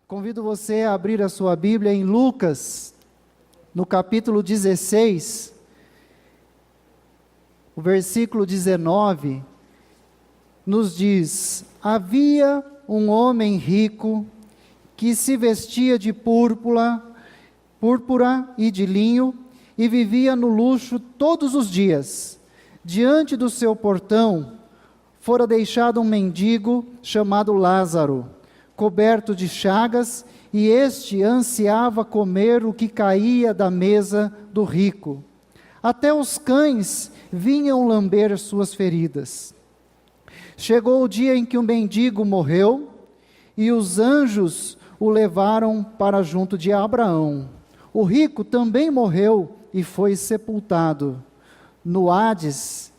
Convido você a abrir a sua Bíblia em Lucas, no capítulo 16, o versículo 19, nos diz: havia um homem rico que se vestia de púrpura e de linho e vivia no luxo todos os dias. Diante do seu portão fora deixado um mendigo chamado Lázaro, coberto de chagas, e este ansiava comer o que caía da mesa do rico. Até os cães vinham lamber suas feridas. Chegou o dia em que o mendigo morreu, e os anjos o levaram para junto de Abraão. O rico também morreu e foi sepultado no Hades.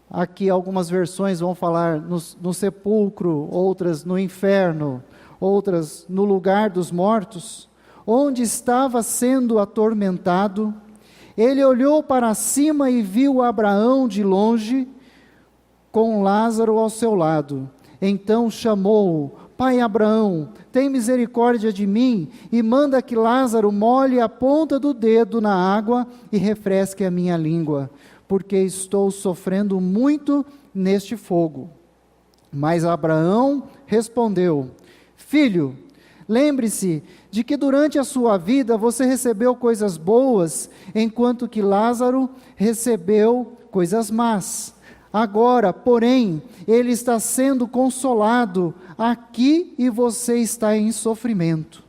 Aqui algumas versões vão falar no sepulcro, outras no inferno, outras no lugar dos mortos, onde estava sendo atormentado. Ele olhou para cima e viu Abraão de longe, com Lázaro ao seu lado. Então chamou-o: Pai Abraão, tem misericórdia de mim e manda que Lázaro molhe a ponta do dedo na água e refresque a minha língua, porque estou sofrendo muito neste fogo. Mas Abraão respondeu: Filho, lembre-se de que durante a sua vida você recebeu coisas boas, enquanto que Lázaro recebeu coisas más. Agora, porém, ele está sendo consolado aqui e você está em sofrimento.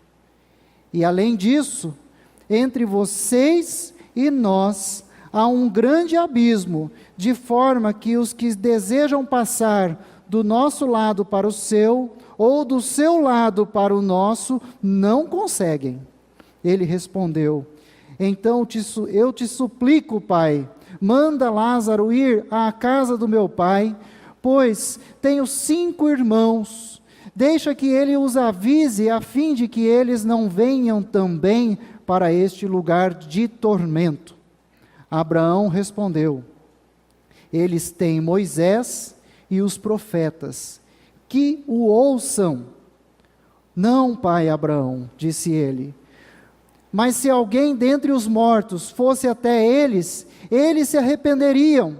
E além disso, entre vocês e nós há um grande abismo, de forma que os que desejam passar do nosso lado para o seu, ou do seu lado para o nosso, não conseguem. Ele respondeu: então eu te suplico, Pai, manda Lázaro ir à casa do meu pai, pois tenho 5 irmãos. Deixa que ele os avise, a fim de que eles não venham também para este lugar de tormento. Abraão respondeu: eles têm Moisés e os profetas, que o ouçam. Não, pai Abraão, disse ele, mas se alguém dentre os mortos fosse até eles, eles se arrependeriam.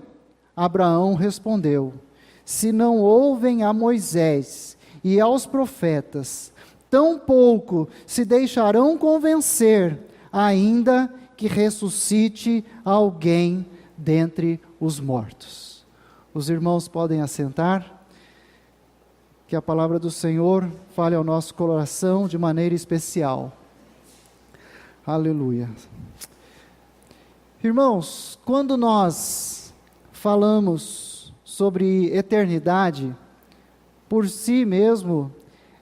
Abraão respondeu: se não ouvem a Moisés e aos profetas, tampouco se deixarão convencer, ainda que ressuscite alguém dentre os mortos. Os irmãos podem assentar. Que a palavra do Senhor fale ao nosso coração de maneira especial. Aleluia. Irmãos, quando nós falamos sobre eternidade, por si mesmo,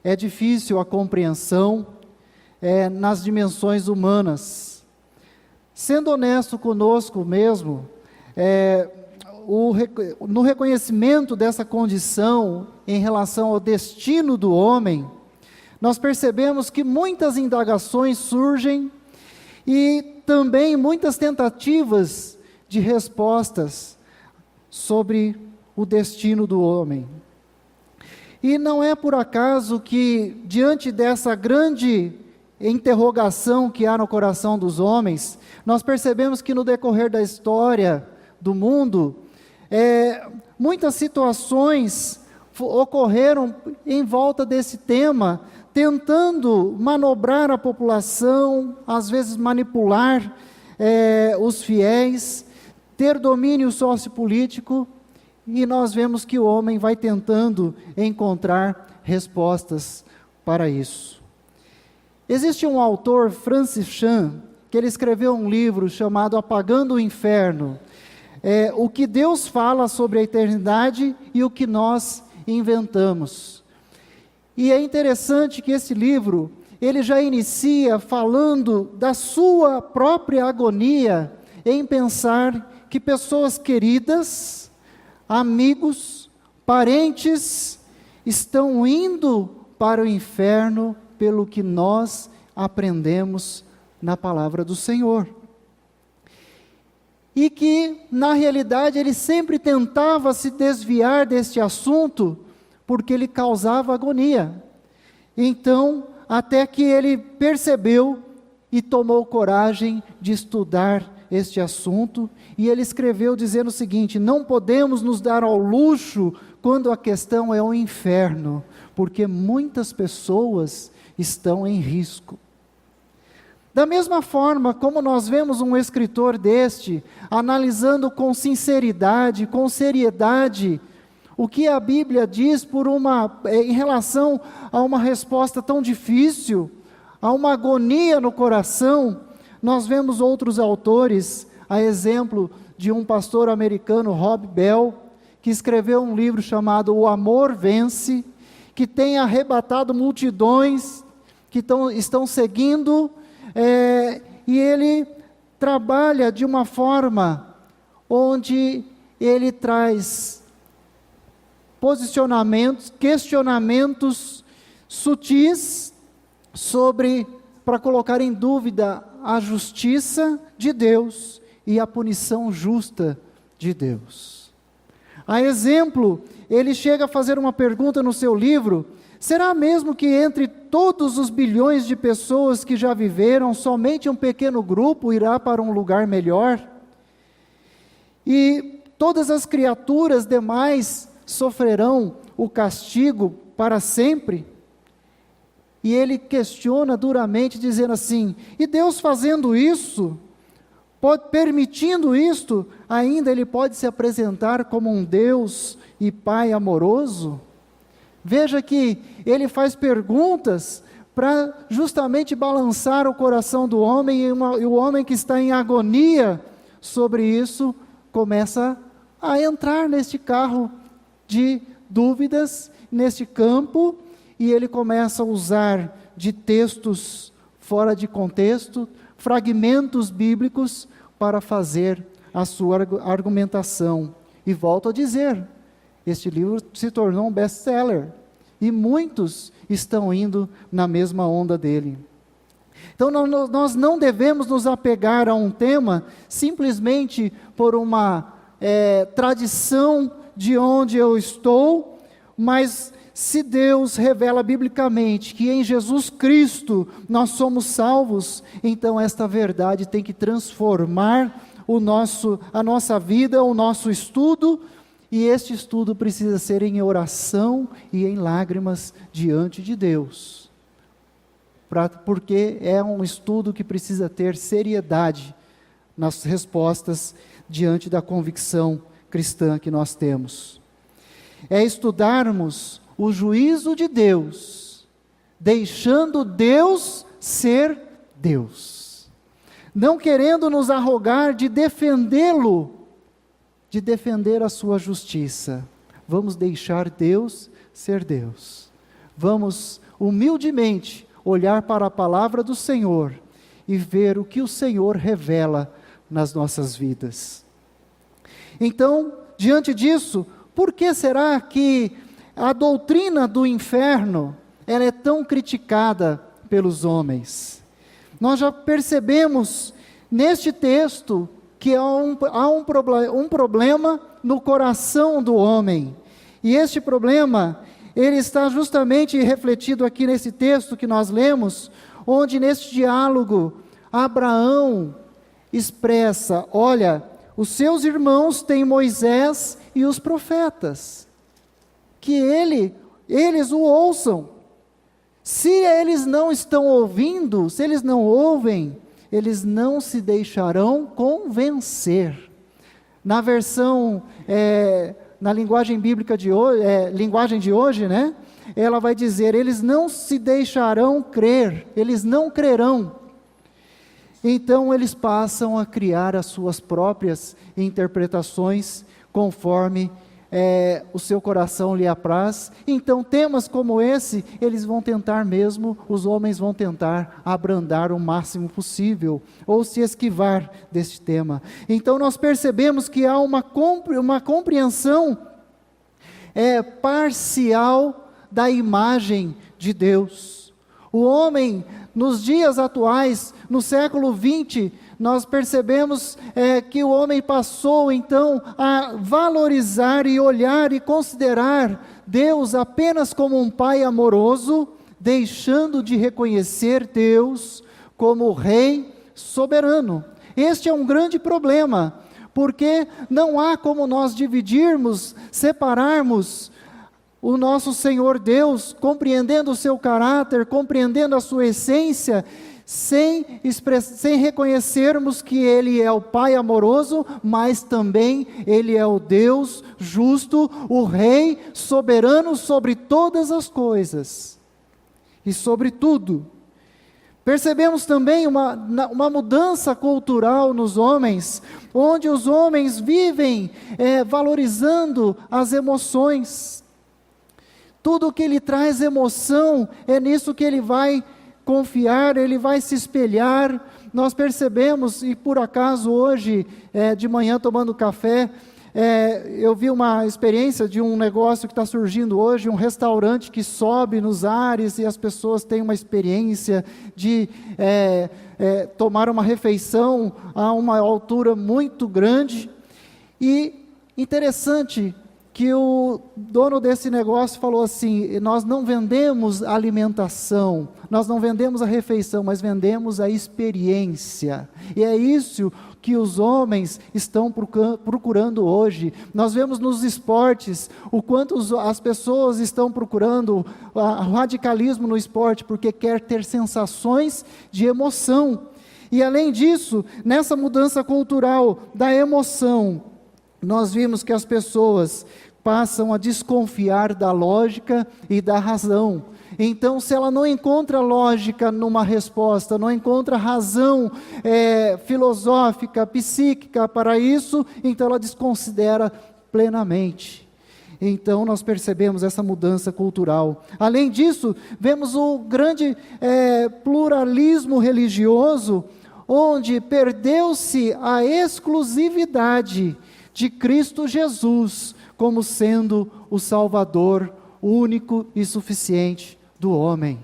é difícil a compreensão nas dimensões humanas. Sendo honesto conosco mesmo, no reconhecimento dessa condição em relação ao destino do homem, nós percebemos que muitas indagações surgem e também muitas tentativas de respostas sobre o destino do homem. E não é por acaso que, diante dessa grande interrogação que há no coração dos homens, nós percebemos que no decorrer da história do mundo, muitas situações ocorreram em volta desse tema, tentando manobrar a população, às vezes manipular os fiéis, ter domínio sociopolítico, e nós vemos que o homem vai tentando encontrar respostas para isso. Existe um autor, Francis Chan, que ele escreveu um livro chamado Apagando o Inferno, o que Deus fala sobre a eternidade e o que nós inventamos. E é interessante que esse livro, ele já inicia falando da sua própria agonia em pensar que pessoas queridas, amigos, parentes, estão indo para o inferno pelo que nós aprendemos na palavra do Senhor. E que, na realidade, ele sempre tentava se desviar deste assunto, porque ele causava agonia. Então, até que ele percebeu e tomou coragem de estudar este assunto, e ele escreveu dizendo o seguinte: não podemos nos dar ao luxo quando a questão é o inferno, porque muitas pessoas estão em risco. Da mesma forma como nós vemos um escritor deste, analisando com sinceridade, com seriedade, o que a Bíblia diz em relação a uma resposta tão difícil, a uma agonia no coração, nós vemos outros autores, a exemplo de um pastor americano, Rob Bell, que escreveu um livro chamado O Amor Vence, que tem arrebatado multidões que estão seguindo, e ele trabalha de uma forma onde ele traz posicionamentos, questionamentos sutis para colocar em dúvida a justiça de Deus e a punição justa de Deus. A exemplo, ele chega a fazer uma pergunta no seu livro: será mesmo que entre todos os bilhões de pessoas que já viveram, somente um pequeno grupo irá para um lugar melhor? E todas as criaturas demais sofrerão o castigo para sempre? E ele questiona duramente, dizendo assim: e Deus fazendo isso, permitindo isto, ainda Ele pode se apresentar como um Deus e Pai amoroso? Veja que ele faz perguntas para justamente balançar o coração do homem, e o homem que está em agonia sobre isso, começa a entrar neste carro de dúvidas, neste campo, e ele começa a usar de textos fora de contexto, fragmentos bíblicos, para fazer a sua argumentação. E volto a dizer, este livro se tornou um best-seller, e muitos estão indo na mesma onda dele. Então nós não devemos nos apegar a um tema simplesmente por uma tradição de onde eu estou, mas se Deus revela biblicamente que em Jesus Cristo nós somos salvos, então esta verdade tem que transformar a nossa vida, o nosso estudo, e este estudo precisa ser em oração e em lágrimas diante de Deus, porque é um estudo que precisa ter seriedade nas respostas diante da convicção cristã que nós temos. É estudarmos o juízo de Deus, deixando Deus ser Deus, não querendo nos arrogar de defendê-lo, de defender a sua justiça. Vamos deixar Deus ser Deus. Vamos humildemente olhar para a palavra do Senhor e ver o que o Senhor revela nas nossas vidas. Então, diante disso, por que será que a doutrina do inferno ela é tão criticada pelos homens? Nós já percebemos neste texto que há um problema no coração do homem, e este problema ele está justamente refletido aqui nesse texto que nós lemos, onde neste diálogo Abraão expressa: olha, os seus irmãos têm Moisés e os profetas, que eles o ouçam. Se eles não estão ouvindo, se eles não ouvem, eles não se deixarão convencer. Na versão, na linguagem bíblica de hoje, linguagem de hoje, né? Ela vai dizer: eles não se deixarão crer, eles não crerão. Então eles passam a criar as suas próprias interpretações, conforme o seu coração lhe apraz. Então temas como esse, eles vão tentar mesmo, os homens vão tentar abrandar o máximo possível, ou se esquivar deste tema. Então nós percebemos que há uma compreensão parcial da imagem de Deus. O homem, nos dias atuais, no século 20, nós percebemos que o homem passou então a valorizar e olhar e considerar Deus apenas como um pai amoroso, deixando de reconhecer Deus como Rei soberano. Este é um grande problema, porque não há como nós dividirmos, separarmos o nosso Senhor Deus, compreendendo o seu caráter, compreendendo a sua essência, sem reconhecermos que Ele é o Pai amoroso, mas também Ele é o Deus justo, o Rei soberano sobre todas as coisas e sobre tudo. Percebemos também uma mudança cultural nos homens, onde os homens vivem valorizando as emoções. Tudo que lhe traz emoção, é nisso que ele vai confiar, ele vai se espelhar. Nós percebemos, e por acaso hoje, de manhã tomando café, eu vi uma experiência de um negócio que está surgindo hoje, um restaurante que sobe nos ares e as pessoas têm uma experiência de tomar uma refeição a uma altura muito grande. E interessante que o dono desse negócio falou assim: nós não vendemos alimentação, nós não vendemos a refeição, mas vendemos a experiência. E é isso que os homens estão procurando hoje. Nós vemos nos esportes o quanto as pessoas estão procurando o radicalismo no esporte, porque quer ter sensações de emoção. E além disso, nessa mudança cultural da emoção, nós vimos que as pessoas passam a desconfiar da lógica e da razão. Então, se ela não encontra lógica numa resposta, não encontra razão filosófica, psíquica para isso, então ela desconsidera plenamente. Então, nós percebemos essa mudança cultural. Além disso, vemos o grande pluralismo religioso, onde perdeu-se a exclusividade de Cristo Jesus como sendo o Salvador único e suficiente do homem.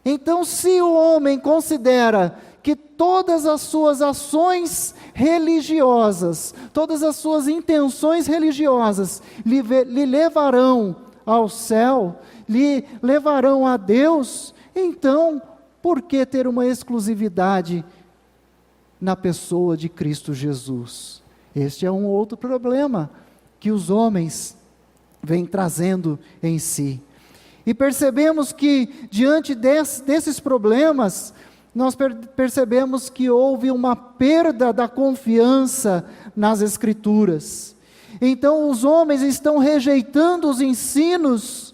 Então, se o homem considera que todas as suas ações religiosas, todas as suas intenções religiosas lhe levarão ao céu, lhe levarão a Deus, então, por que ter uma exclusividade na pessoa de Cristo Jesus? Este é um outro problema que os homens vêm trazendo em si. E percebemos que, diante desses problemas, nós percebemos que houve uma perda da confiança nas Escrituras. Então, os homens estão rejeitando os ensinos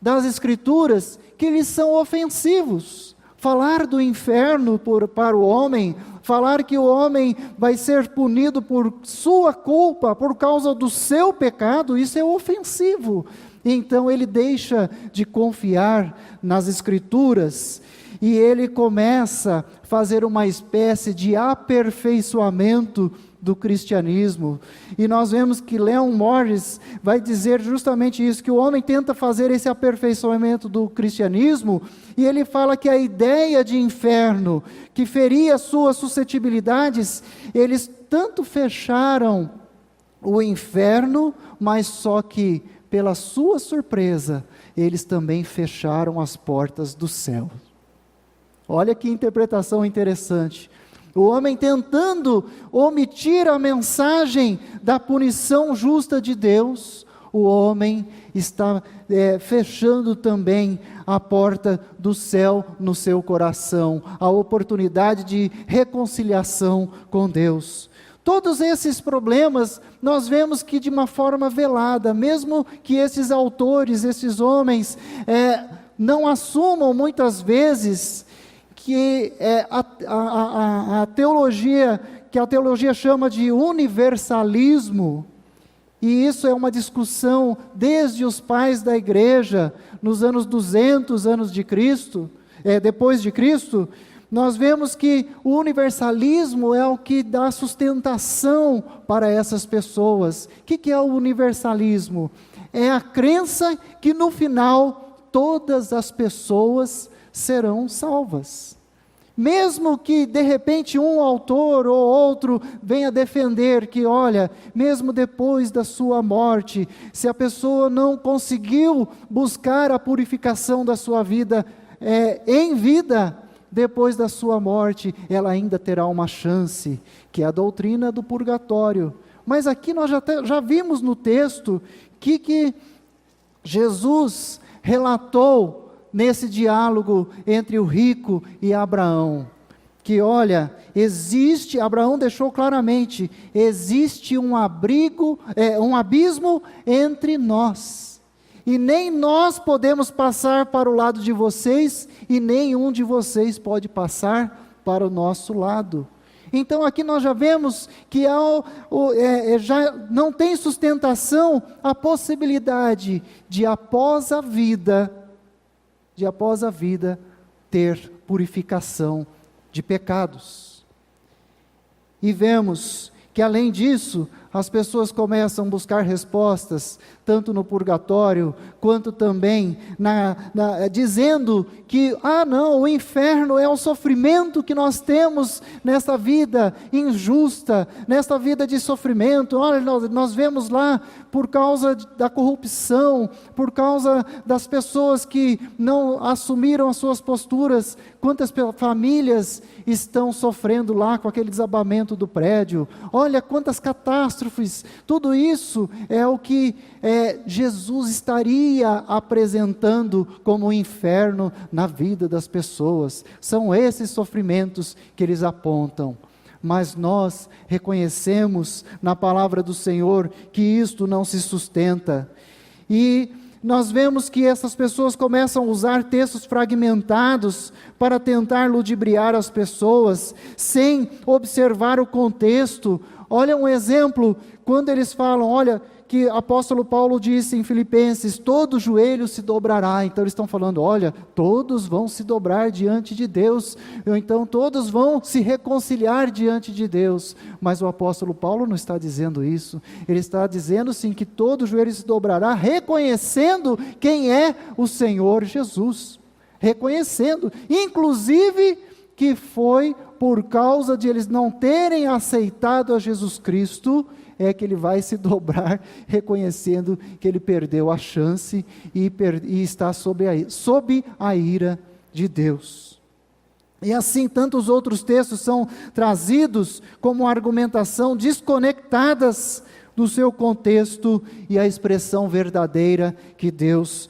das Escrituras, que lhes são ofensivos. Falar do inferno para o homem, falar que o homem vai ser punido por sua culpa, por causa do seu pecado, isso é ofensivo. Então ele deixa de confiar nas Escrituras e ele começa a fazer uma espécie de aperfeiçoamento do cristianismo. E nós vemos que Leon Morris vai dizer justamente isso, que o homem tenta fazer esse aperfeiçoamento do cristianismo, e ele fala que a ideia de inferno, que feria suas suscetibilidades, eles tanto fecharam o inferno, mas só que, pela sua surpresa, eles também fecharam as portas do céu. Olha que interpretação interessante. O homem tentando omitir a mensagem da punição justa de Deus, o homem está fechando também a porta do céu no seu coração, a oportunidade de reconciliação com Deus. Todos esses problemas, nós vemos que de uma forma velada, mesmo que esses autores, esses homens, não assumam muitas vezes que a teologia, que a teologia chama de universalismo, e isso é uma discussão desde os pais da igreja, nos anos 200 anos de Cristo, depois de Cristo, nós vemos que o universalismo é o que dá sustentação para essas pessoas. O que é o universalismo? É a crença que no final todas as pessoas serão salvas. Mesmo que de repente um autor ou outro venha defender que, olha, mesmo depois da sua morte, se a pessoa não conseguiu buscar a purificação da sua vida em vida, depois da sua morte, ela ainda terá uma chance, que é a doutrina do purgatório. Mas aqui nós já vimos no texto que Jesus relatou nesse diálogo entre o rico e Abraão, que olha, Abraão deixou claramente, existe um abismo entre nós, e nem nós podemos passar para o lado de vocês, e nenhum de vocês pode passar para o nosso lado. Então aqui nós já vemos que já não tem sustentação a possibilidade de após a vida ter purificação de pecados. E vemos que além disso, as pessoas começam a buscar respostas, tanto no purgatório, quanto também dizendo que, não, o inferno é o sofrimento que nós temos nesta vida injusta, nesta vida de sofrimento. Olha, nós vemos lá, por causa da corrupção, por causa das pessoas que não assumiram as suas posturas, quantas famílias estão sofrendo lá com aquele desabamento do prédio. Olha quantas catástrofes. Tudo isso é o que Jesus estaria apresentando como um inferno na vida das pessoas. São esses sofrimentos que eles apontam. Mas nós reconhecemos na palavra do Senhor que isto não se sustenta. E nós vemos que essas pessoas começam a usar textos fragmentados para tentar ludibriar as pessoas, sem observar o contexto. Olha um exemplo, quando eles falam, olha, que o apóstolo Paulo disse em Filipenses, todo joelho se dobrará. Então eles estão falando, olha, todos vão se dobrar diante de Deus, ou então todos vão se reconciliar diante de Deus. Mas o apóstolo Paulo não está dizendo isso. Ele está dizendo sim que todo joelho se dobrará, reconhecendo quem é o Senhor Jesus. Reconhecendo, inclusive que foi por causa de eles não terem aceitado a Jesus Cristo, é que ele vai se dobrar, reconhecendo que ele perdeu a chance e está sob a ira de Deus. E assim, tantos outros textos são trazidos como argumentação desconectadas do seu contexto e a expressão verdadeira que Deus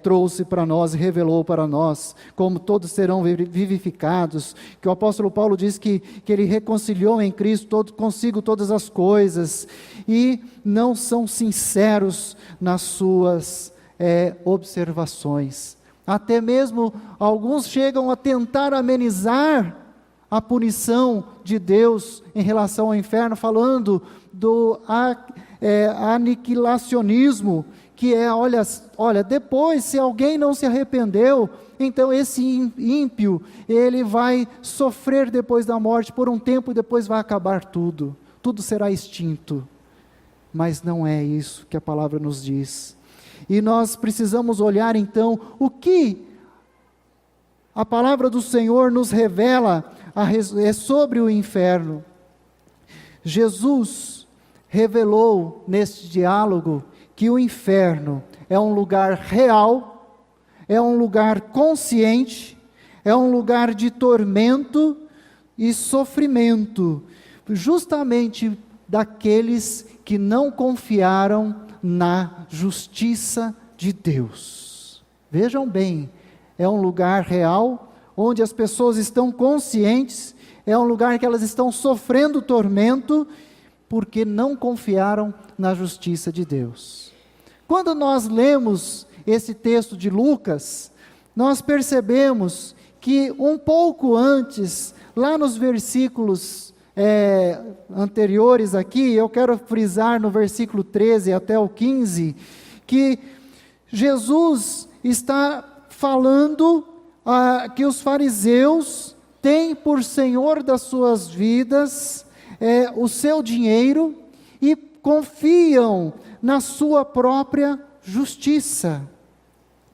trouxe para nós e revelou para nós, como todos serão vivificados, que o apóstolo Paulo diz que ele reconciliou em Cristo consigo todas as coisas, e não são sinceros nas suas observações. Até mesmo alguns chegam a tentar amenizar a punição de Deus em relação ao inferno, falando do aniquilacionismo, que olha, depois, se alguém não se arrependeu, então esse ímpio, ele vai sofrer depois da morte por um tempo e depois vai acabar tudo será extinto. Mas não é isso que a palavra nos diz. E nós precisamos olhar então o que a palavra do Senhor nos revela sobre o inferno. Jesus revelou neste diálogo que o inferno é um lugar real, é um lugar consciente, é um lugar de tormento e sofrimento, justamente daqueles que não confiaram na justiça de Deus. Vejam bem, é um lugar real, onde as pessoas estão conscientes, é um lugar que elas estão sofrendo tormento, porque não confiaram na justiça de Deus. Quando nós lemos esse texto de Lucas, nós percebemos que um pouco antes, lá nos versículos anteriores aqui, eu quero frisar no versículo 13 até o 15, que Jesus está falando que os fariseus têm por senhor das suas vidas o seu dinheiro e confiam na sua própria justiça.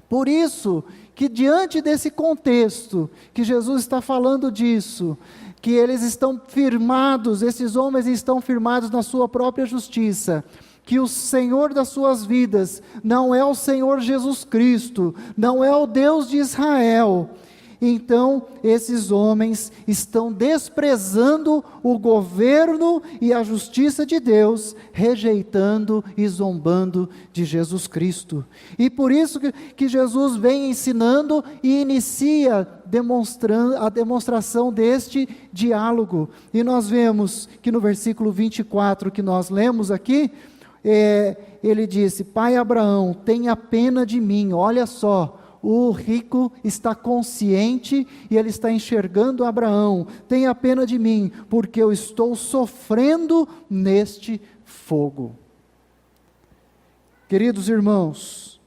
Por isso que diante desse contexto, que Jesus está falando disso, que eles estão firmados, esses homens estão firmados na sua própria justiça, que o Senhor das suas vidas não é o Senhor Jesus Cristo, não é o Deus de Israel. Então, esses homens estão desprezando o governo e a justiça de Deus, rejeitando e zombando de Jesus Cristo. E por isso que Jesus vem ensinando e inicia a demonstração deste diálogo. E nós vemos que no versículo 24 que nós lemos aqui, ele disse: Pai Abraão, tenha pena de mim. Olha só, o rico está consciente e ele está enxergando Abraão. Tenha pena de mim, porque eu estou sofrendo neste fogo. Queridos irmãos,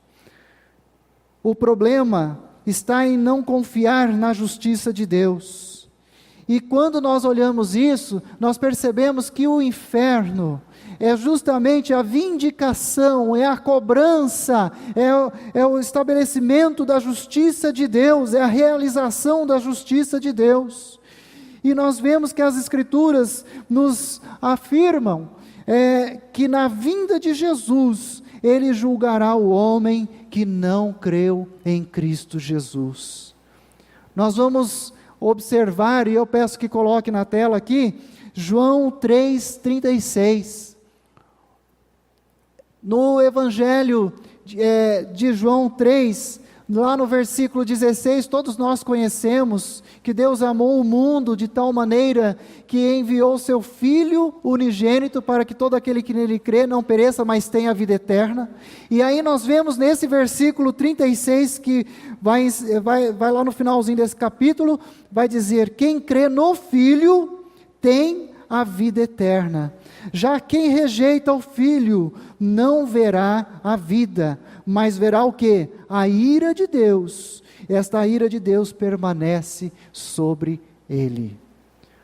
o problema está em não confiar na justiça de Deus. E quando nós olhamos isso, nós percebemos que o inferno é justamente a vindicação, é a cobrança, é o estabelecimento da justiça de Deus, é a realização da justiça de Deus. E nós vemos que as Escrituras nos afirmam que na vinda de Jesus, Ele julgará o homem que não creu em Cristo Jesus. Nós vamos observar, e eu peço que coloque na tela aqui, João 3,36. No Evangelho de João 3, lá no versículo 16, todos nós conhecemos que Deus amou o mundo de tal maneira que enviou seu Filho unigênito para que todo aquele que nele crê não pereça, mas tenha a vida eterna. E aí nós vemos nesse versículo 36, que vai lá no finalzinho desse capítulo, vai dizer: quem crê no Filho tem a vida eterna. Já quem rejeita o Filho não verá a vida, mas verá o quê? A ira de Deus. Esta ira de Deus permanece sobre ele.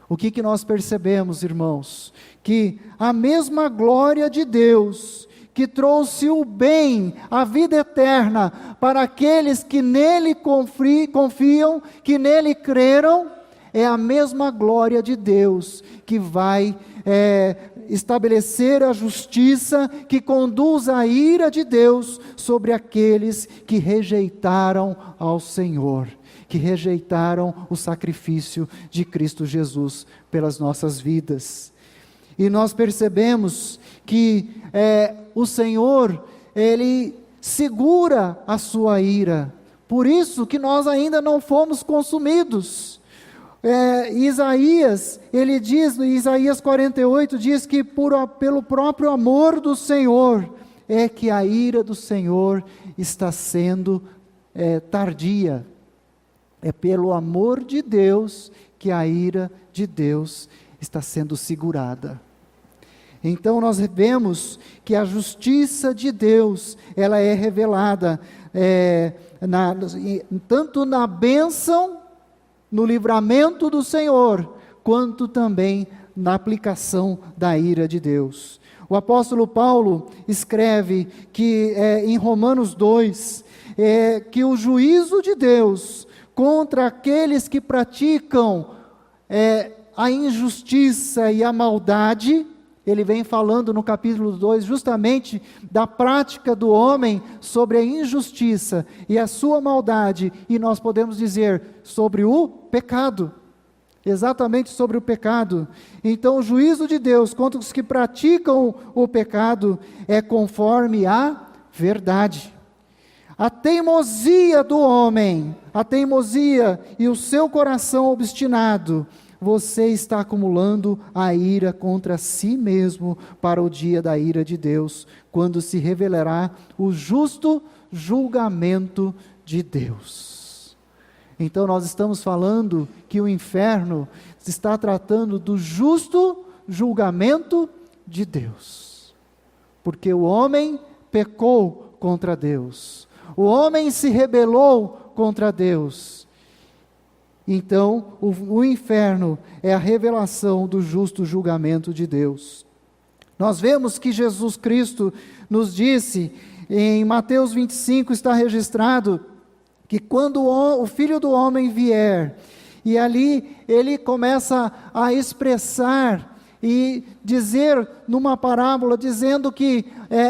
O que nós percebemos, irmãos? Que a mesma glória de Deus, que trouxe o bem, a vida eterna, para aqueles que nele confiam, que nele creram, é a mesma glória de Deus, que vai estabelecer a justiça, que conduz a ira de Deus sobre aqueles que rejeitaram ao Senhor, que rejeitaram o sacrifício de Cristo Jesus pelas nossas vidas. E nós percebemos que o Senhor, Ele segura a sua ira, por isso que nós ainda não fomos consumidos. Isaías, ele diz, no Isaías 48, diz que pelo próprio amor do Senhor, é que a ira do Senhor está sendo tardia. É pelo amor de Deus que a ira de Deus está sendo segurada. Então nós vemos que a justiça de Deus, ela é revelada tanto na bênção, no livramento do Senhor, quanto também na aplicação da ira de Deus. O apóstolo Paulo escreve que em Romanos 2, que o juízo de Deus contra aqueles que praticam a injustiça e a maldade, ele vem falando no capítulo 2 justamente da prática do homem sobre a injustiça e a sua maldade, e nós podemos dizer sobre o pecado, exatamente sobre o pecado. Então o juízo de Deus contra os que praticam o pecado é conforme a verdade. A teimosia do homem, a teimosia e o seu coração obstinado, você está acumulando a ira contra si mesmo para o dia da ira de Deus, quando se revelará o justo julgamento de Deus. Então nós estamos falando que o inferno está tratando do justo julgamento de Deus, porque o homem pecou contra Deus, o homem se rebelou contra Deus. Então, o inferno é a revelação do justo julgamento de Deus. Nós vemos que Jesus Cristo nos disse, em Mateus 25 está registrado, que quando o Filho do Homem vier, e ali ele começa a expressar e dizer numa parábola, dizendo que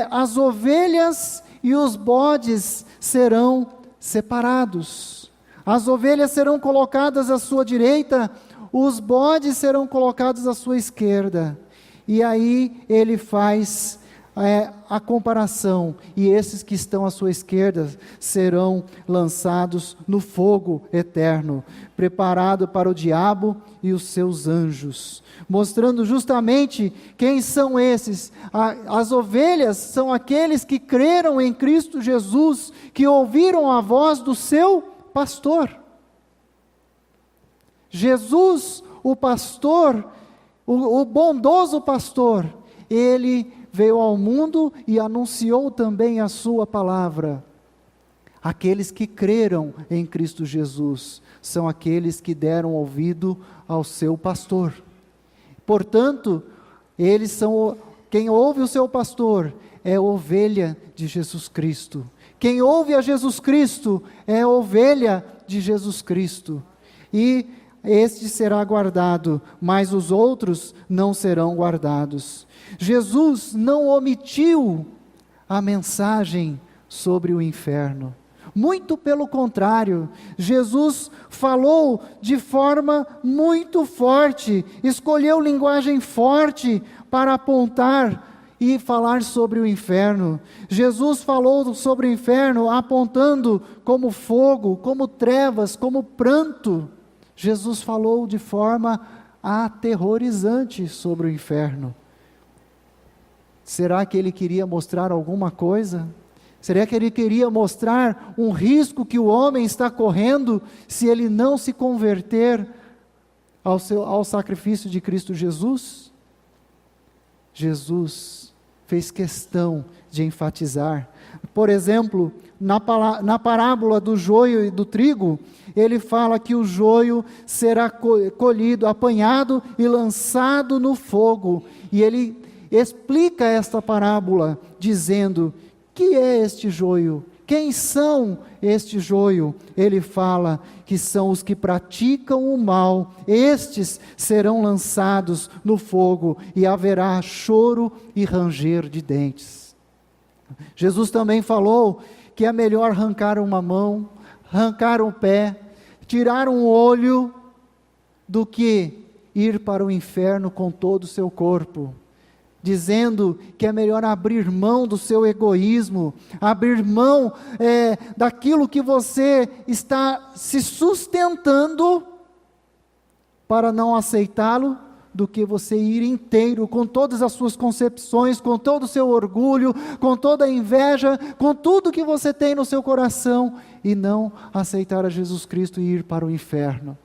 as ovelhas e os bodes serão separados. As ovelhas serão colocadas à sua direita, os bodes serão colocados à sua esquerda. E aí ele faz a comparação, e esses que estão à sua esquerda serão lançados no fogo eterno, preparado para o diabo e os seus anjos, mostrando justamente quem são esses. As ovelhas são aqueles que creram em Cristo Jesus, que ouviram a voz do seu pastor. Jesus, o pastor, o bondoso pastor, ele veio ao mundo e anunciou também a sua palavra. Aqueles que creram em Cristo Jesus são aqueles que deram ouvido ao seu pastor. Portanto, eles são, quem ouve o seu pastor é ovelha de Jesus Cristo. Quem ouve a Jesus Cristo é ovelha de Jesus Cristo. E este será guardado, mas os outros não serão guardados. Jesus não omitiu a mensagem sobre o inferno. Muito pelo contrário, Jesus falou de forma muito forte, escolheu linguagem forte para apontar e falar sobre o inferno. Jesus falou sobre o inferno apontando como fogo, como trevas, como pranto. Jesus falou de forma aterrorizante sobre o inferno. Será que ele queria mostrar alguma coisa? Será que ele queria mostrar um risco que o homem está correndo se ele não se converter ao sacrifício de Cristo Jesus? Jesus fez questão de enfatizar. Por exemplo, na parábola do joio e do trigo, ele fala que o joio será colhido, apanhado e lançado no fogo. E ele explica esta parábola dizendo: que é este joio? Quem são este joio? Ele fala que são os que praticam o mal. Estes serão lançados no fogo e haverá choro e ranger de dentes. Jesus também falou que é melhor arrancar uma mão, arrancar um pé, tirar um olho, do que ir para o inferno com todo o seu corpo. Dizendo que é melhor abrir mão do seu egoísmo, abrir mão daquilo que você está se sustentando para não aceitá-lo, do que você ir inteiro, com todas as suas concepções, com todo o seu orgulho, com toda a inveja, com tudo que você tem no seu coração, e não aceitar a Jesus Cristo e ir para o inferno.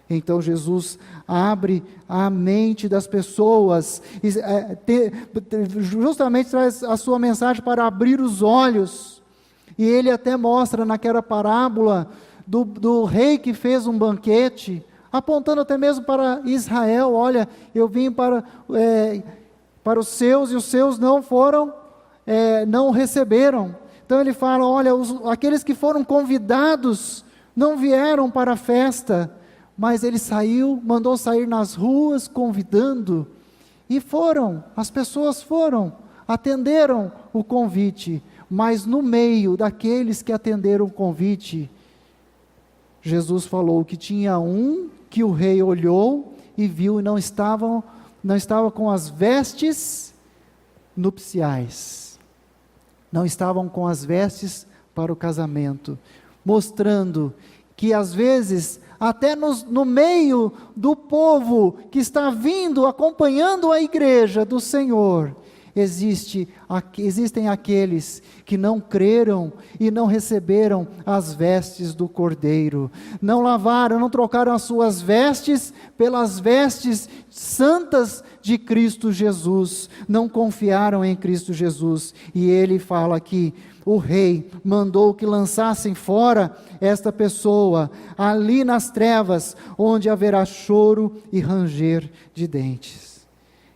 Então Jesus abre a mente das pessoas, justamente traz a sua mensagem para abrir os olhos, e ele até mostra naquela parábola do rei que fez um banquete, apontando até mesmo para Israel: olha, eu vim para os seus, e os seus não foram, não receberam. Então ele fala: olha, aqueles que foram convidados não vieram para a festa, mas ele mandou sair nas ruas convidando, e as pessoas foram, atenderam o convite, mas no meio daqueles que atenderam o convite, Jesus falou que tinha um que o rei olhou e viu e não estava com as vestes nupciais, não estavam com as vestes para o casamento, mostrando que às vezes, até no meio do povo que está vindo, acompanhando a igreja do Senhor, existem aqueles que não creram e não receberam as vestes do Cordeiro, não lavaram, não trocaram as suas vestes pelas vestes santas de Cristo Jesus, não confiaram em Cristo Jesus. E ele fala aqui: o rei mandou que lançassem fora esta pessoa, ali nas trevas, onde haverá choro e ranger de dentes.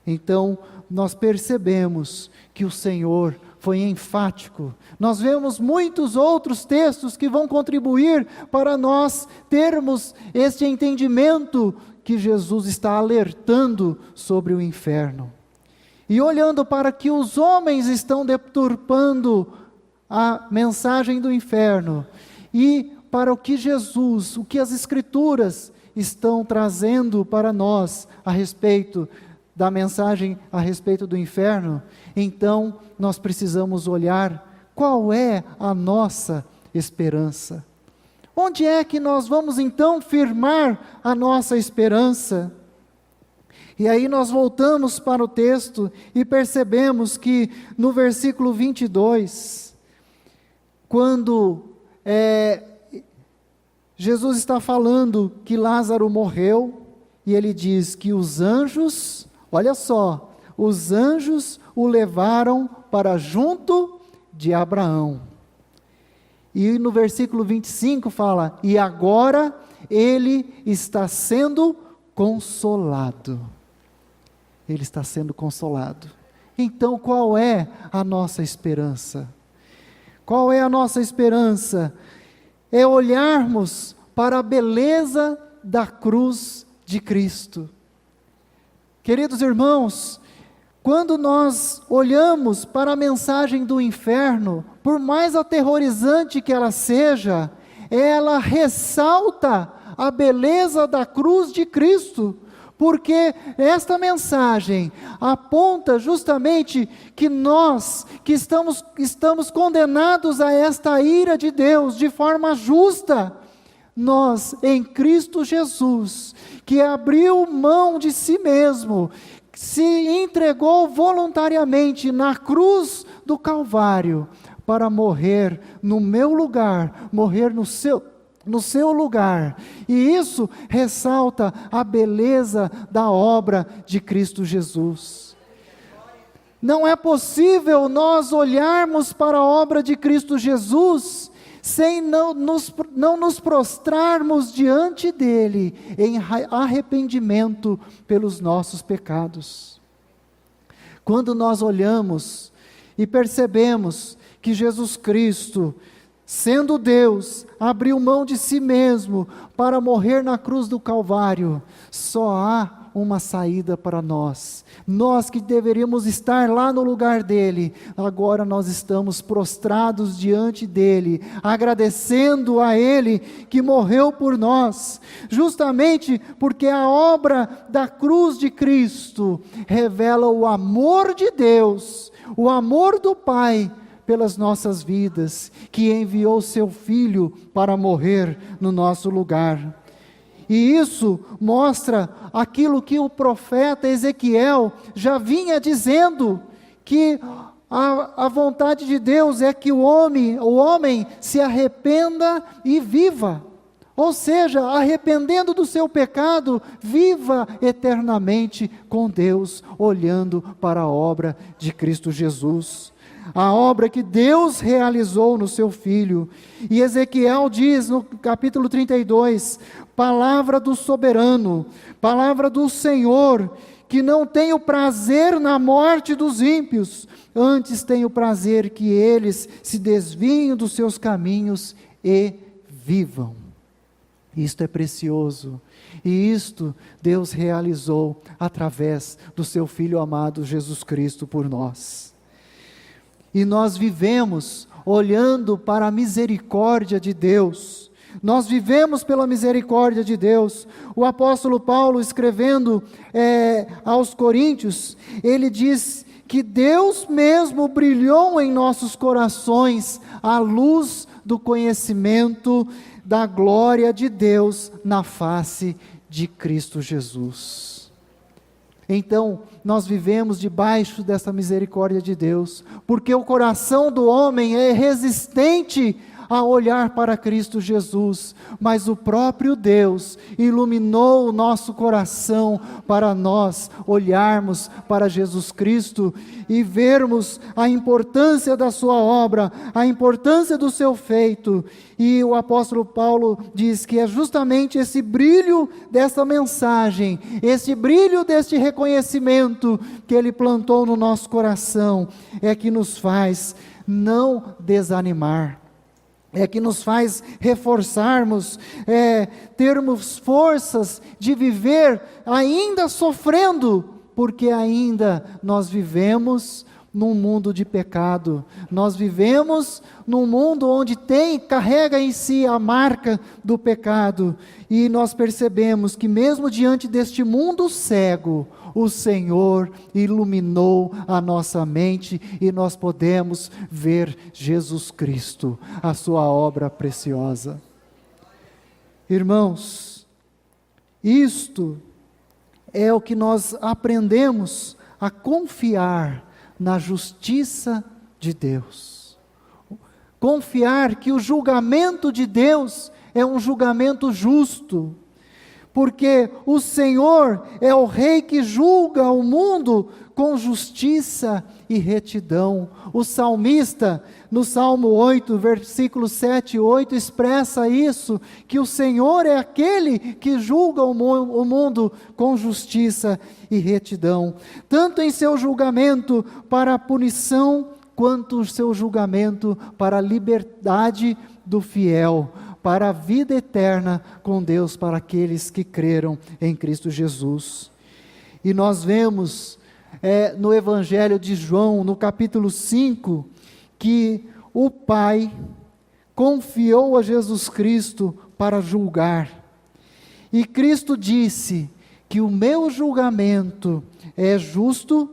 Então, nós percebemos que o Senhor foi enfático. Nós vemos muitos outros textos que vão contribuir para nós termos este entendimento que Jesus está alertando sobre o inferno. E olhando para que os homens estão deturpando a mensagem do inferno, e para o que Jesus, o que as Escrituras estão trazendo para nós a respeito da mensagem a respeito do inferno, então nós precisamos olhar qual é a nossa esperança. Onde é que nós vamos então firmar a nossa esperança? E aí nós voltamos para o texto e percebemos que no versículo 22, quando Jesus está falando que Lázaro morreu, e ele diz que os anjos, olha só, os anjos o levaram para junto de Abraão. E no versículo 25 fala, e agora ele está sendo consolado. Ele está sendo consolado. Então qual é a nossa esperança? Qual é a nossa esperança? É olharmos para a beleza da cruz de Cristo. Queridos irmãos, quando nós olhamos para a mensagem do inferno, por mais aterrorizante que ela seja, ela ressalta a beleza da cruz de Cristo, porque esta mensagem aponta justamente que nós, que estamos condenados a esta ira de Deus de forma justa, nós em Cristo Jesus, que abriu mão de si mesmo, se entregou voluntariamente na cruz do Calvário, para morrer no meu lugar, morrer no seu lugar, e isso ressalta a beleza da obra de Cristo Jesus. Não é possível nós olharmos para a obra de Cristo Jesus sem não nos prostrarmos diante dele em arrependimento pelos nossos pecados. Quando nós olhamos e percebemos que Jesus Cristo, sendo Deus, abriu mão de si mesmo para morrer na cruz do Calvário, só há uma saída para nós. Nós que deveríamos estar lá no lugar dele, agora nós estamos prostrados diante dele, agradecendo a ele que morreu por nós, justamente porque a obra da cruz de Cristo revela o amor de Deus, o amor do Pai pelas nossas vidas, que enviou seu Filho para morrer no nosso lugar. E isso mostra aquilo que o profeta Ezequiel já vinha dizendo, que a vontade de Deus é que o homem se arrependa e viva. Ou seja, arrependendo do seu pecado, viva eternamente com Deus, olhando para a obra de Cristo Jesus. A obra que Deus realizou no seu Filho. E Ezequiel diz no capítulo 32, palavra do soberano, palavra do Senhor, que não tem o prazer na morte dos ímpios, antes tem o prazer que eles se desviem dos seus caminhos e vivam. Isto é precioso, e isto Deus realizou através do seu Filho amado Jesus Cristo por nós. E nós vivemos olhando para a misericórdia de Deus. Nós vivemos pela misericórdia de Deus. O apóstolo Paulo, escrevendo aos Coríntios, ele diz que Deus mesmo brilhou em nossos corações a luz do conhecimento da glória de Deus na face de Cristo Jesus. Então, nós vivemos debaixo dessa misericórdia de Deus, porque o coração do homem é resistente a olhar para Cristo Jesus, mas o próprio Deus iluminou o nosso coração para nós olharmos para Jesus Cristo e vermos a importância da sua obra, a importância do seu feito. E o apóstolo Paulo diz que é justamente esse brilho dessa mensagem, esse brilho deste reconhecimento que ele plantou no nosso coração, é que nos faz não desanimar, é que nos faz reforçarmos, termos forças de viver ainda sofrendo, porque ainda nós vivemos num mundo de pecado, nós vivemos num mundo onde carrega em si a marca do pecado, e nós percebemos que mesmo diante deste mundo cego, o Senhor iluminou a nossa mente e nós podemos ver Jesus Cristo, a sua obra preciosa. Irmãos, isto é o que nós aprendemos a confiar na justiça de Deus. Confiar que o julgamento de Deus é um julgamento justo, porque o Senhor é o Rei que julga o mundo com justiça e retidão. O salmista, no Salmo 8, versículos 7 e 8, expressa isso, que o Senhor é aquele que julga o mundo com justiça e retidão, tanto em seu julgamento para a punição, quanto o seu julgamento para a liberdade do fiel, para a vida eterna com Deus, para aqueles que creram em Cristo Jesus. E nós vemos no Evangelho de João, no capítulo 5, que o Pai confiou a Jesus Cristo para julgar. E Cristo disse que o meu julgamento é justo,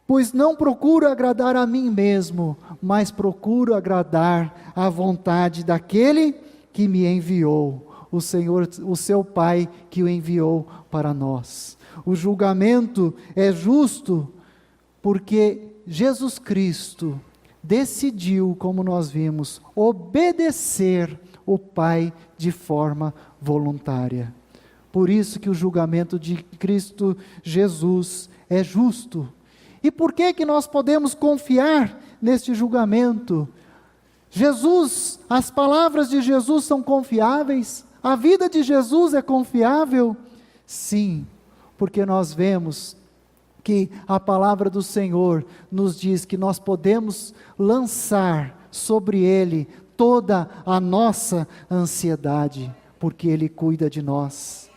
pois não procuro agradar a mim mesmo, mas procuro agradar à vontade daquele que me enviou, o Senhor, o seu Pai que o enviou para nós. O julgamento é justo porque Jesus Cristo decidiu, como nós vimos, obedecer o Pai de forma voluntária. Por isso que o julgamento de Cristo Jesus é justo. E por que nós podemos confiar neste julgamento? Jesus, as palavras de Jesus são confiáveis? A vida de Jesus é confiável? Sim, porque nós vemos que a palavra do Senhor nos diz que nós podemos lançar sobre Ele toda a nossa ansiedade, porque Ele cuida de nós.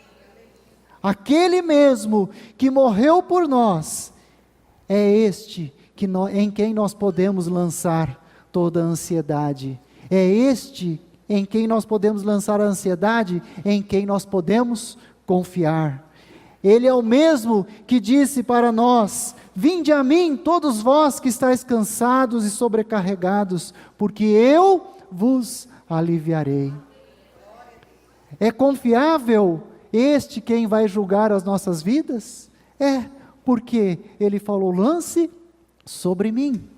Aquele mesmo que morreu por nós, é este em quem nós podemos lançar toda a ansiedade. É este em quem nós podemos lançar a ansiedade, em quem nós podemos confiar. Ele é o mesmo que disse para nós: vinde a mim todos vós que estáis cansados e sobrecarregados, porque eu vos aliviarei. É confiável este quem vai julgar as nossas vidas? É, porque ele falou: lance sobre mim.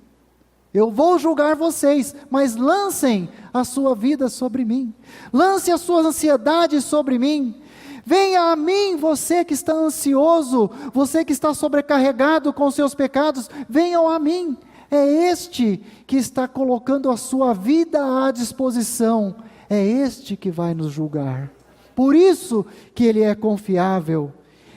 Eu vou julgar vocês, mas lancem a sua vida sobre mim. Lance a sua ansiedade sobre mim. Venha a mim, você que está ansioso, você que está sobrecarregado com seus pecados, venham a mim. É este que está colocando a sua vida à disposição. É este que vai nos julgar. Por isso que ele é confiável.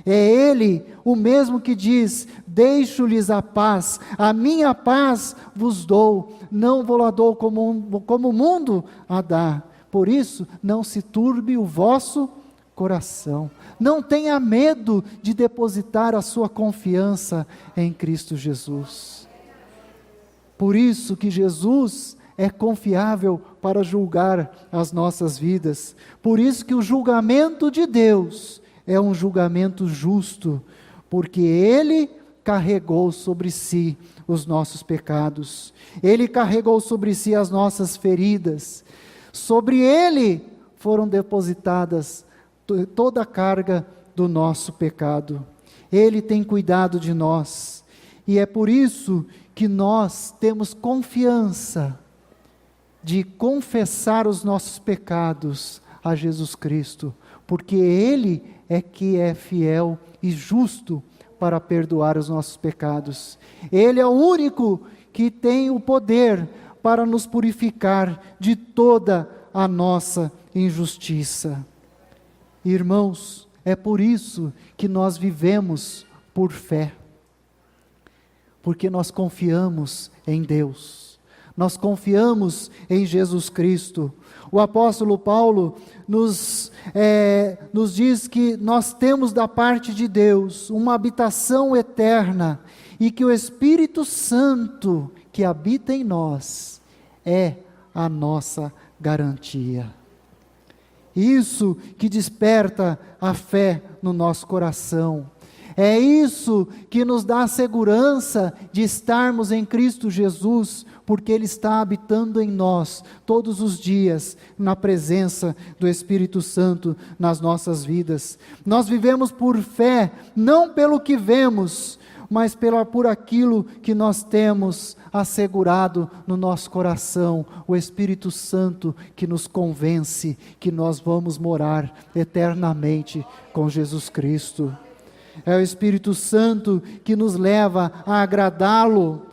É Ele o mesmo que diz: deixo-lhes a paz, a minha paz vos dou, não vou-la dou como o mundo a dá. Por isso, não se turbe o vosso coração. Não tenha medo de depositar a sua confiança em Cristo Jesus. Por isso que Jesus é confiável para julgar as nossas vidas. Por isso que o julgamento de Deus é um julgamento justo, porque Ele carregou sobre si os nossos pecados, Ele carregou sobre si as nossas feridas, sobre Ele foram depositadas toda a carga do nosso pecado. Ele tem cuidado de nós, e é por isso que nós temos confiança de confessar os nossos pecados a Jesus Cristo, porque Ele é que é fiel e justo para perdoar os nossos pecados. Ele é o único que tem o poder para nos purificar de toda a nossa injustiça. Irmãos, é por isso que nós vivemos por fé, porque nós confiamos em Deus, nós confiamos em Jesus Cristo. O apóstolo Paulo nos diz que nós temos da parte de Deus uma habitação eterna e que o Espírito Santo que habita em nós é a nossa garantia. Isso que desperta a fé no nosso coração. É isso que nos dá a segurança de estarmos em Cristo Jesus, porque Ele está habitando em nós todos os dias, na presença do Espírito Santo nas nossas vidas. Nós vivemos por fé, não pelo que vemos, mas por aquilo que nós temos assegurado no nosso coração, o Espírito Santo que nos convence que nós vamos morar eternamente com Jesus Cristo. É o Espírito Santo que nos leva a agradá-lo,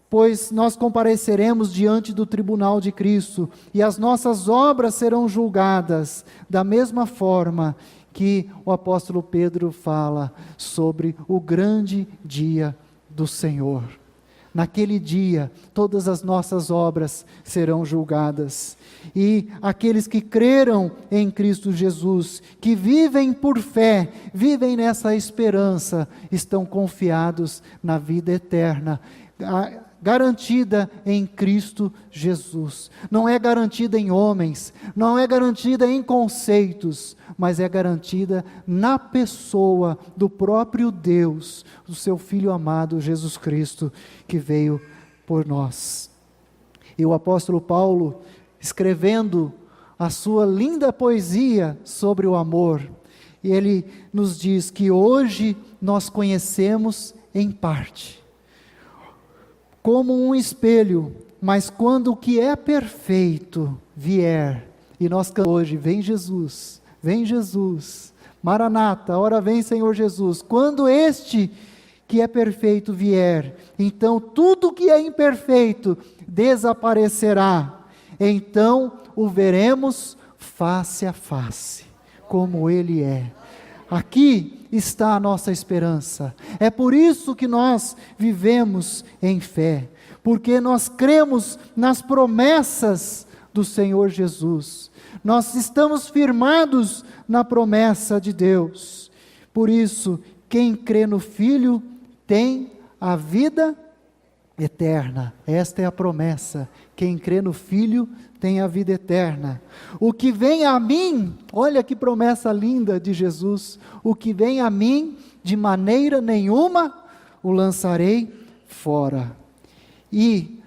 pois nós compareceremos diante do tribunal de Cristo e as nossas obras serão julgadas da mesma forma que o apóstolo Pedro fala sobre o grande dia do Senhor. Naquele dia, todas as nossas obras serão julgadas. E aqueles que creram em Cristo Jesus, que vivem por fé, vivem nessa esperança, estão confiados na vida eterna, garantida em Cristo Jesus. Não é garantida em homens, não é garantida em conceitos, mas é garantida na pessoa do próprio Deus, do seu Filho amado Jesus Cristo, que veio por nós. E o apóstolo Paulo, escrevendo a sua linda poesia sobre o amor, ele nos diz que hoje nós conhecemos em parte, como um espelho, mas quando o que é perfeito vier, e nós cantamos hoje, vem Jesus, Maranata, ora vem Senhor Jesus. Quando este que é perfeito vier, então tudo que é imperfeito desaparecerá, então o veremos face a face, como Ele é. Aqui está a nossa esperança. É por isso que nós vivemos em fé, porque nós cremos nas promessas do Senhor Jesus. Nós estamos firmados na promessa de Deus. Por isso, quem crê no Filho tem a vida eterna. Esta é a promessa. Quem crê no Filho tem a vida eterna. O que vem a mim, olha que promessa linda de Jesus, o que vem a mim, de maneira nenhuma o lançarei fora. E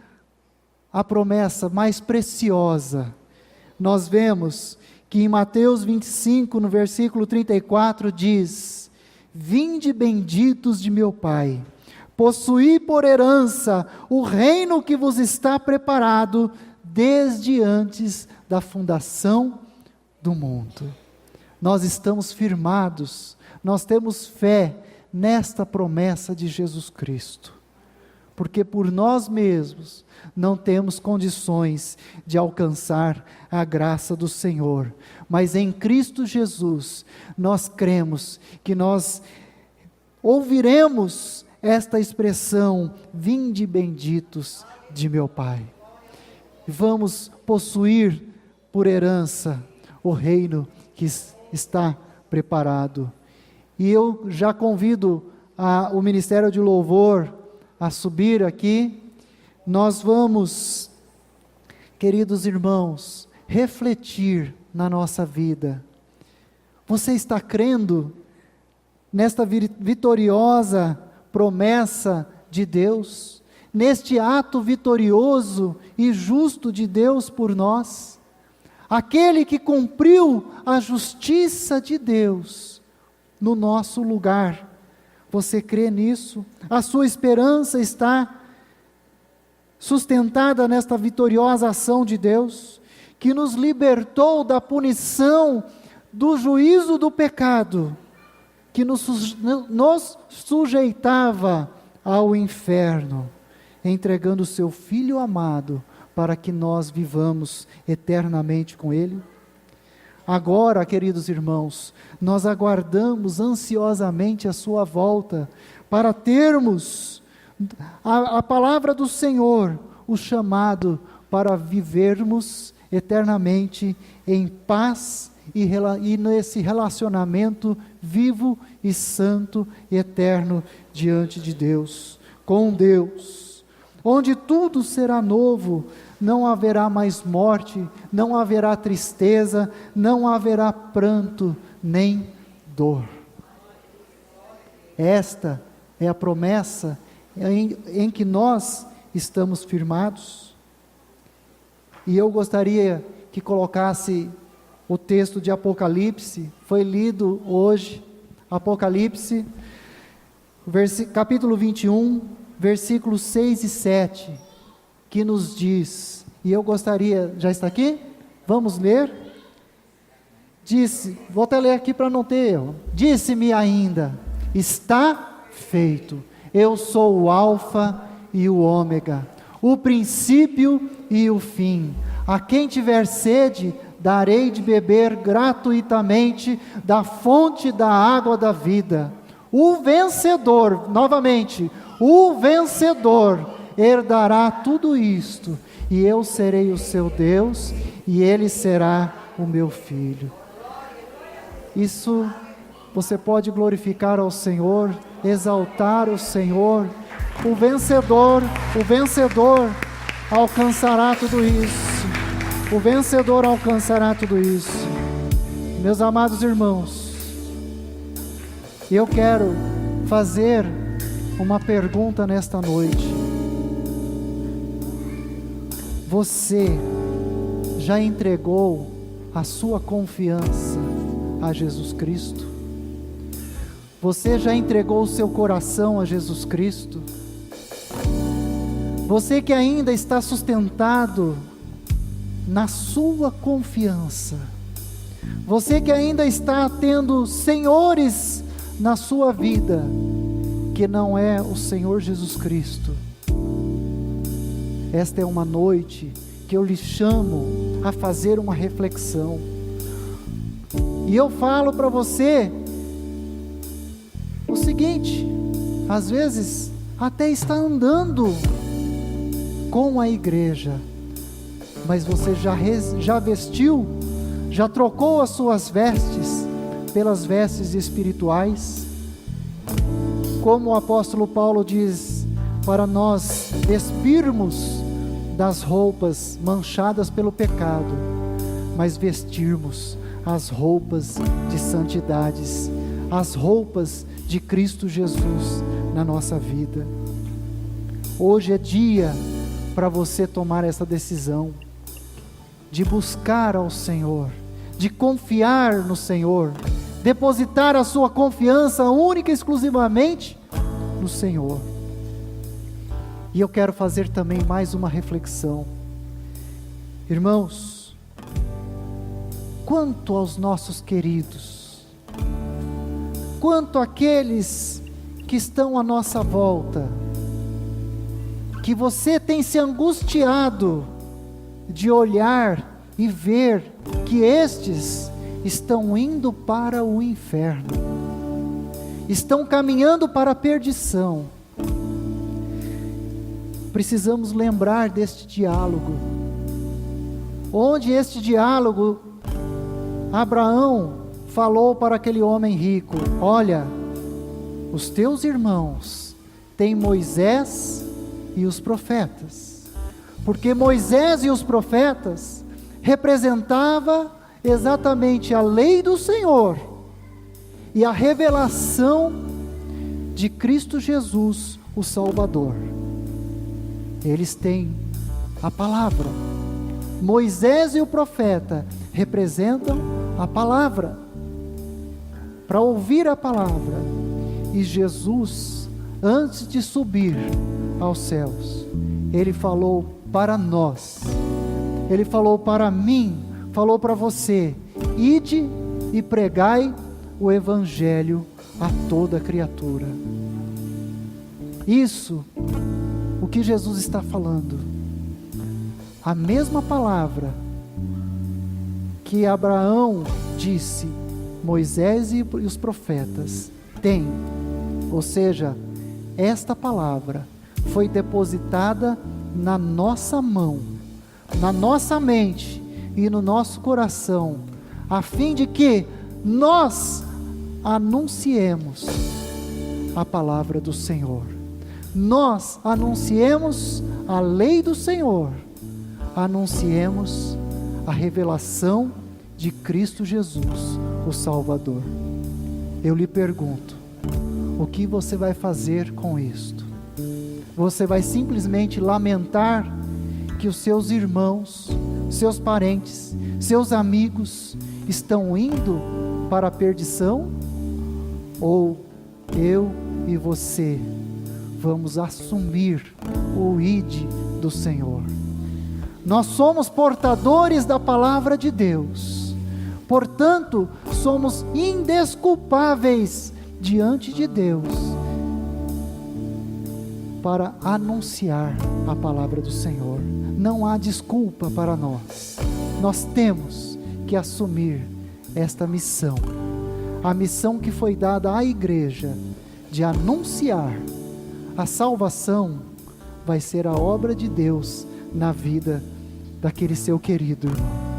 a promessa mais preciosa, nós vemos que em Mateus 25, no versículo 34, diz: vinde benditos de meu Pai, possuí por herança o reino que vos está preparado desde antes da fundação do mundo. Nós estamos firmados, nós temos fé nesta promessa de Jesus Cristo, porque por nós mesmos não temos condições de alcançar a graça do Senhor, mas em Cristo Jesus nós cremos que nós ouviremos esta expressão, vinde benditos de meu Pai. Vamos possuir por herança o reino que está preparado. E eu já convido o Ministério de Louvor a subir aqui. Nós vamos, queridos irmãos, refletir na nossa vida. Você está crendo nesta vitoriosa promessa de Deus? Neste ato vitorioso e justo de Deus por nós? Aquele que cumpriu a justiça de Deus no nosso lugar. Você crê nisso? A sua esperança está sustentada nesta vitoriosa ação de Deus, que nos libertou da punição, do juízo do pecado, que nos sujeitava ao inferno, entregando o seu Filho amado, para que nós vivamos eternamente com Ele. Agora, queridos irmãos, nós aguardamos ansiosamente a sua volta, para termos a palavra do Senhor, o chamado para vivermos eternamente em paz e nesse relacionamento vivo e santo e eterno diante de Deus, com Deus, onde tudo será novo, não haverá mais morte, não haverá tristeza, não haverá pranto, nem dor. Esta é a promessa em que nós estamos firmados. E eu gostaria que colocasse o texto de Apocalipse, foi lido hoje, Apocalipse, capítulo 21, versículos 6 e 7, que nos diz, e eu gostaria, já está aqui? Vamos ler? Disse, vou até ler aqui para não ter erro, disse-me ainda, está feito, eu sou o Alfa e o Ômega, o princípio e o fim. A quem tiver sede, darei de beber gratuitamente da fonte da água da vida. O vencedor, novamente, o vencedor herdará tudo isto, e eu serei o seu Deus, e ele será o meu filho. Isso você pode glorificar ao Senhor, exaltar o Senhor. O vencedor alcançará tudo isso. O vencedor alcançará tudo isso. Meus amados irmãos, eu quero fazer uma pergunta nesta noite. Você já entregou a sua confiança a Jesus Cristo? Você já entregou o seu coração a Jesus Cristo? Você que ainda está sustentado na sua confiança, você que ainda está tendo senhores na sua vida, que não é o Senhor Jesus Cristo, esta é uma noite que eu lhe chamo a fazer uma reflexão, e eu falo para você o seguinte: às vezes até está andando com a igreja, mas você já vestiu, já trocou as suas vestes pelas vestes espirituais, como o apóstolo Paulo diz, para nós despirmos das roupas manchadas pelo pecado, mas vestirmos as roupas de santidades, as roupas de Cristo Jesus na nossa vida. Hoje é dia para você tomar essa decisão, de buscar ao Senhor, de confiar no Senhor, depositar a sua confiança única e exclusivamente no Senhor. E eu quero fazer também mais uma reflexão. Irmãos, quanto aos nossos queridos, quanto àqueles que estão à nossa volta, que você tem se angustiado de olhar e ver que estes estão indo para o inferno, estão caminhando para a perdição. Precisamos lembrar deste diálogo, onde este diálogo, Abraão falou para aquele homem rico: olha, os teus irmãos têm Moisés e os profetas, porque Moisés e os profetas representava exatamente a lei do Senhor e a revelação de Cristo Jesus, o Salvador. Eles têm a palavra. Moisés e o profeta representam a palavra, para ouvir a palavra. E Jesus, antes de subir aos céus, Ele falou para nós, Ele falou para mim, falou para você: ide e pregai o Evangelho a toda criatura. Isso, o que Jesus está falando, a mesma palavra que Abraão disse, Moisés e os profetas têm, ou seja, esta palavra foi depositada na nossa mão, na nossa mente e no nosso coração, a fim de que nós anunciemos a palavra do Senhor, nós anunciemos a lei do Senhor, anunciemos a revelação de Cristo Jesus, o Salvador. Eu lhe pergunto, o que você vai fazer com isto? Você vai simplesmente lamentar que os seus irmãos, seus parentes, seus amigos estão indo para a perdição? Ou eu e você vamos assumir o ide do Senhor? Nós somos portadores da palavra de Deus, portanto, somos indesculpáveis diante de Deus para anunciar a palavra do Senhor. Não há desculpa para nós. Nós temos que assumir esta missão, a missão que foi dada à igreja de anunciar a salvação. Vai ser a obra de Deus na vida daquele seu querido irmão.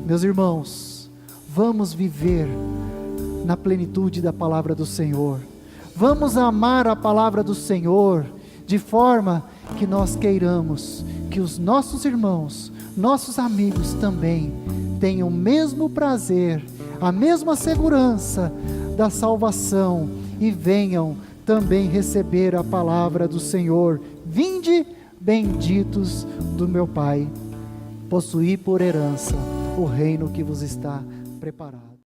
Meus irmãos, vamos viver na plenitude da palavra do Senhor. Vamos amar a palavra do Senhor de forma que nós queiramos que os nossos irmãos, nossos amigos também tenham o mesmo prazer, a mesma segurança da salvação e venham também receber a palavra do Senhor. Vinde, benditos do meu Pai, possuí por herança o reino que vos está preparado.